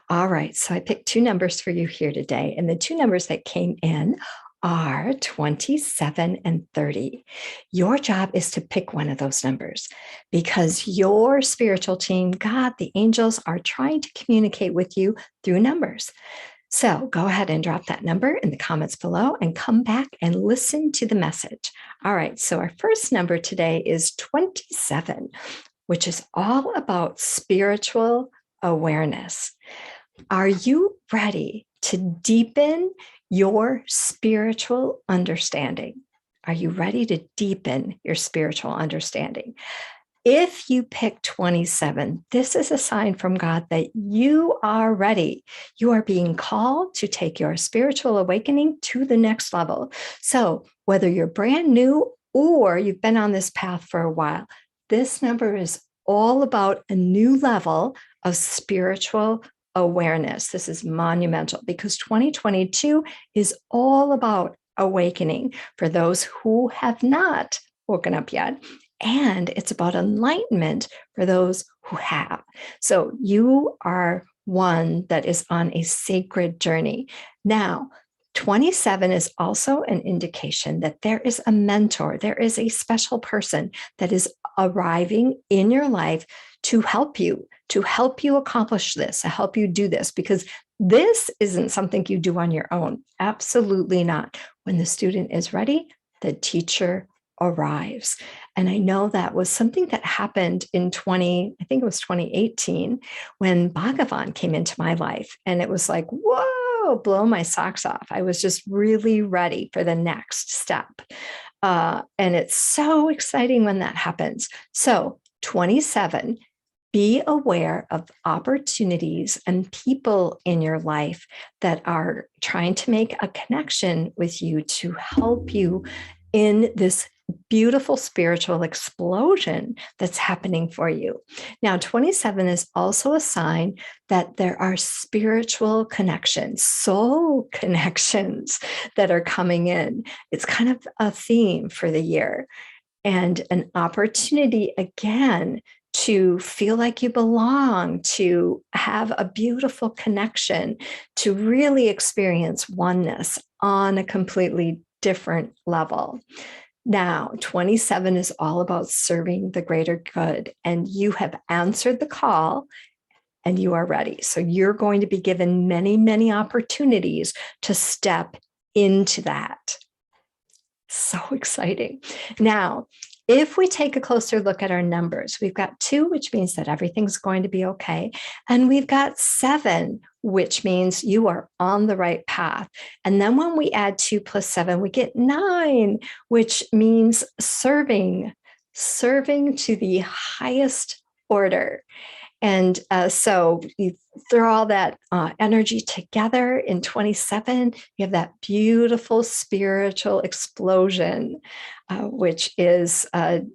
All right, so I picked two numbers for you here today, and the two numbers that came in are 27 and 30. Your job is to pick one of those numbers because your spiritual team, God, the angels, are trying to communicate with you through numbers. So go ahead and drop that number in the comments below and come back and listen to the message. All right, so our first number today is 27, which is all about spiritual awareness. Are you ready to deepen your spiritual understanding? Are you ready to deepen your spiritual understanding? If you pick 27, this is a sign from God that you are ready. You are being called to take your spiritual awakening to the next level. So, whether you're brand new or you've been on this path for a while, this number is all about a new level of spiritual awareness. This is monumental because 2022 is all about awakening for those who have not woken up yet. And it's about enlightenment for those who have. So you are one that is on a sacred journey. Now, 27 is also an indication that there is a mentor, there is a special person that is arriving in your life to help you accomplish this, to help you do this, because this isn't something you do on your own. Absolutely not. When the student is ready, the teacher arrives. And I know that was something that happened in I think it was 2018, when Bhagavan came into my life. And it was like, whoa, blow my socks off. I was just really ready for the next step. And it's so exciting when that happens. So 27, be aware of opportunities and people in your life that are trying to make a connection with you to help you in this beautiful spiritual explosion that's happening for you. Now, 27 is also a sign that there are spiritual connections, soul connections that are coming in. It's kind of a theme for the year and an opportunity again to feel like you belong, to have a beautiful connection, to really experience oneness on a completely different level. Now, 27 is all about serving the greater good, and you have answered the call and you are ready. So you're going to be given many, many opportunities to step into that. So exciting. Now, if we take a closer look at our numbers, we've got 2, which means that everything's going to be okay. And we've got 7, which means you are on the right path. And then when we add 2 plus 7, we get 9, which means serving to the highest order. And so you throw all that energy together in 27, you have that beautiful spiritual explosion, which is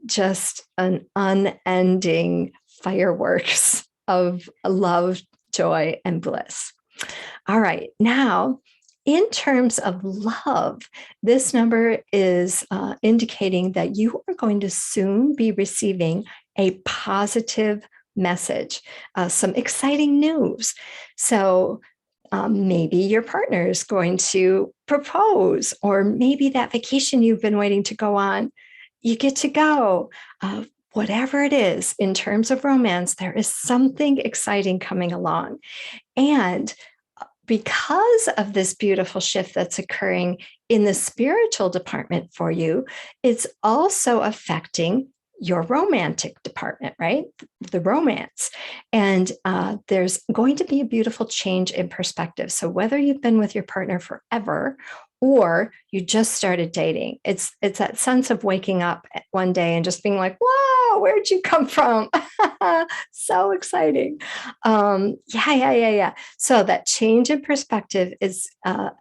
just an unending fireworks of love, joy, and bliss. All right, now, in terms of love, this number is indicating that you are going to soon be receiving a positive message, some exciting news. So maybe your partner is going to propose, or maybe that vacation you've been waiting to go on, you get to go. Whatever it is, in terms of romance, there is something exciting coming along. And because of this beautiful shift that's occurring in the spiritual department for you, it's also affecting your romantic department, right? The romance. And there's going to be a beautiful change in perspective. So whether you've been with your partner forever or you just started dating, it's that sense of waking up one day and just being like, whoa, where'd you come from? So exciting. Yeah. So that change in perspective is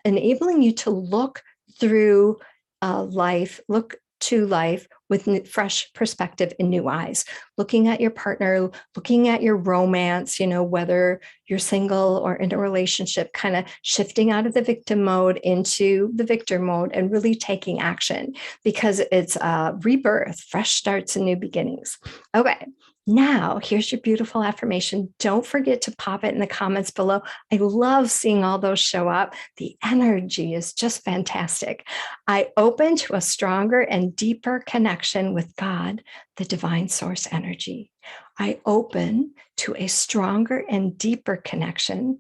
enabling you to look through look to life with fresh perspective and new eyes, looking at your partner, looking at your romance, whether you're single or in a relationship, kind of shifting out of the victim mode into the victor mode and really taking action, because it's rebirth, fresh starts and new beginnings. Okay, Now, here's your beautiful affirmation. Don't forget to pop it in the comments below. I love seeing all those show up. The energy is just fantastic. I open to a stronger and deeper connection with God, the divine source energy. I open to a stronger and deeper connection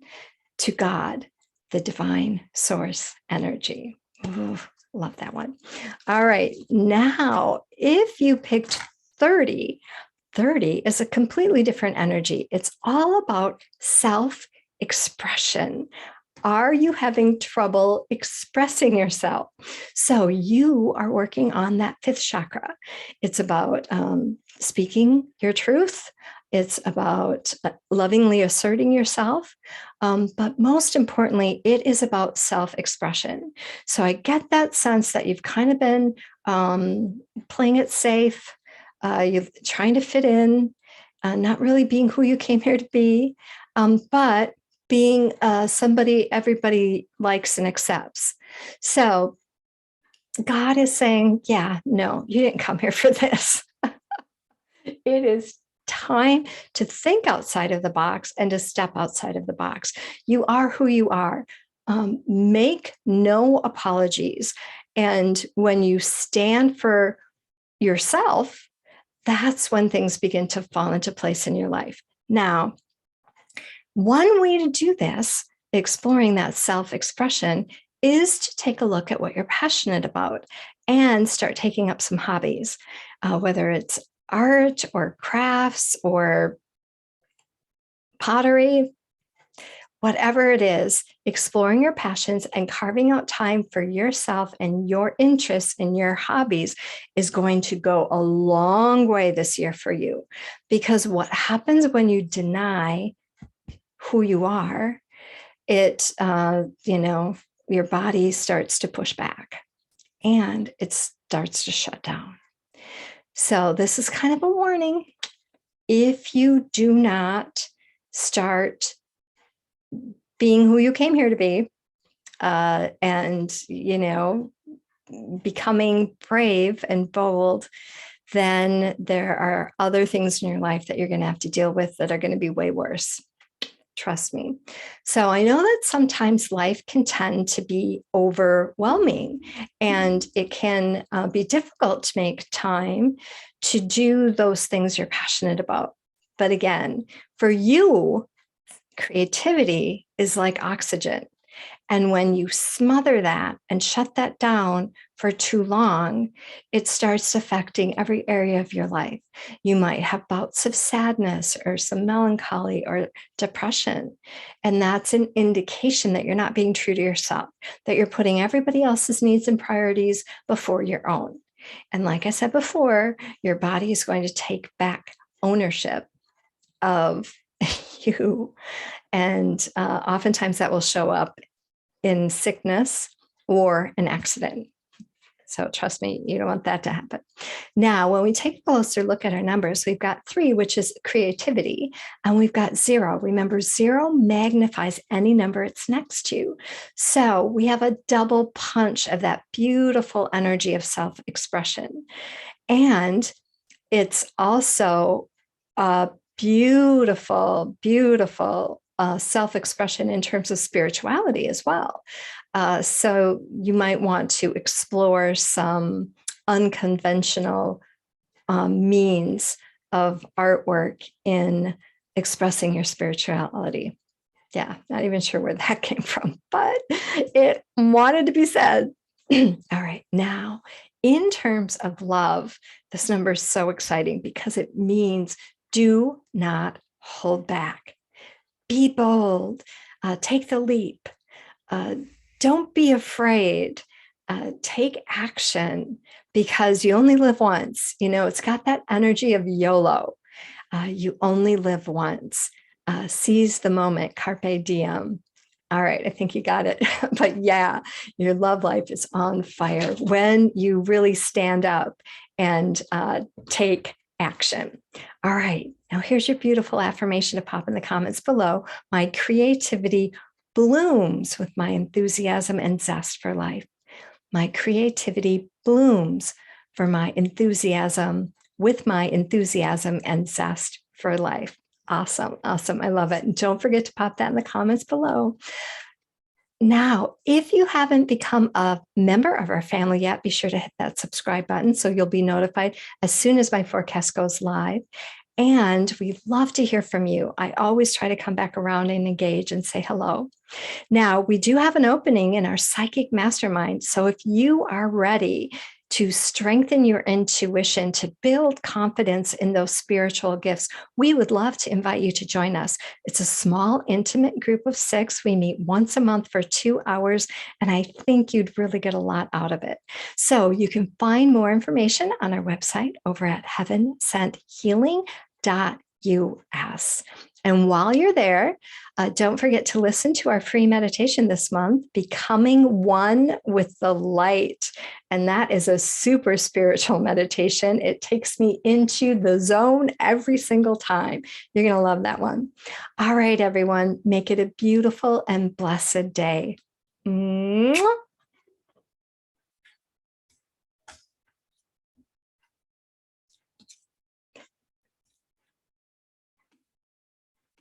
to God, the divine source energy. Ooh, love that one. All right. Now, if you picked 30, 30 is a completely different energy. It's all about self-expression. Are you having trouble expressing yourself? So you are working on that fifth chakra. It's about speaking your truth. It's about lovingly asserting yourself. But most importantly, it is about self-expression. So I get that sense that you've kind of been playing it safe. You're trying to fit in, not really being who you came here to be, but being somebody everybody likes and accepts. So God is saying, yeah, no, you didn't come here for this. It is time to think outside of the box and to step outside of the box. You are who you are. Make no apologies. And when you stand for yourself, that's when things begin to fall into place in your life. Now, one way to do this, exploring that self-expression, is to take a look at what you're passionate about and start taking up some hobbies, whether it's art or crafts or pottery, whatever it is. Exploring your passions and carving out time for yourself and your interests and your hobbies is going to go a long way this year for you. Because what happens when you deny who you are, it, your body starts to push back and it starts to shut down. So this is kind of a warning. If you do not start being who you came here to be, and, becoming brave and bold, then there are other things in your life that you're going to have to deal with that are going to be way worse. Trust me. So I know that sometimes life can tend to be overwhelming and it can be difficult to make time to do those things you're passionate about. But again, for you, creativity is like oxygen. And when you smother that and shut that down for too long, it starts affecting every area of your life. You might have bouts of sadness or some melancholy or depression. And that's an indication that you're not being true to yourself, that you're putting everybody else's needs and priorities before your own. And like I said before, your body is going to take back ownership of you. And oftentimes that will show up in sickness or an accident. So trust me, you don't want that to happen. Now, when we take a closer look at our numbers, we've got 3, which is creativity, and we've got 0. Remember, 0 magnifies any number it's next to. So we have a double punch of that beautiful energy of self-expression. And it's also a beautiful, beautiful self-expression in terms of spirituality as well. So you might want to explore some unconventional means of artwork in expressing your spirituality. Yeah, not even sure where that came from, but it wanted to be said. All right, now in terms of love, this number is so exciting because it means do not hold back. Be bold, take the leap. Don't be afraid. Take action because you only live once. It's got that energy of YOLO. You only live once. Seize the moment, carpe diem. All right, I think you got it. But yeah, your love life is on fire when you really stand up and take action. All right, now here's your beautiful affirmation to pop in the comments below. My creativity blooms with my enthusiasm and zest for life. My creativity blooms for my enthusiasm with my enthusiasm and zest for life. Awesome. Awesome. I love it. And don't forget to pop that in the comments below. Now, if you haven't become a member of our family yet, be sure to hit that subscribe button so you'll be notified as soon as my forecast goes live. And we'd love to hear from you. I always try to come back around and engage and say hello. Now, we do have an opening in our psychic mastermind. So if you are ready to strengthen your intuition, to build confidence in those spiritual gifts, we would love to invite you to join us. It's a small, intimate group of 6. We meet once a month for 2 hours, and I think you'd really get a lot out of it. So you can find more information on our website over at heavensenthealing.us. And while you're there, don't forget to listen to our free meditation this month, Becoming One with the Light. And that is a super spiritual meditation. It takes me into the zone every single time. You're going to love that one. All right, everyone, make it a beautiful and blessed day. Mwah.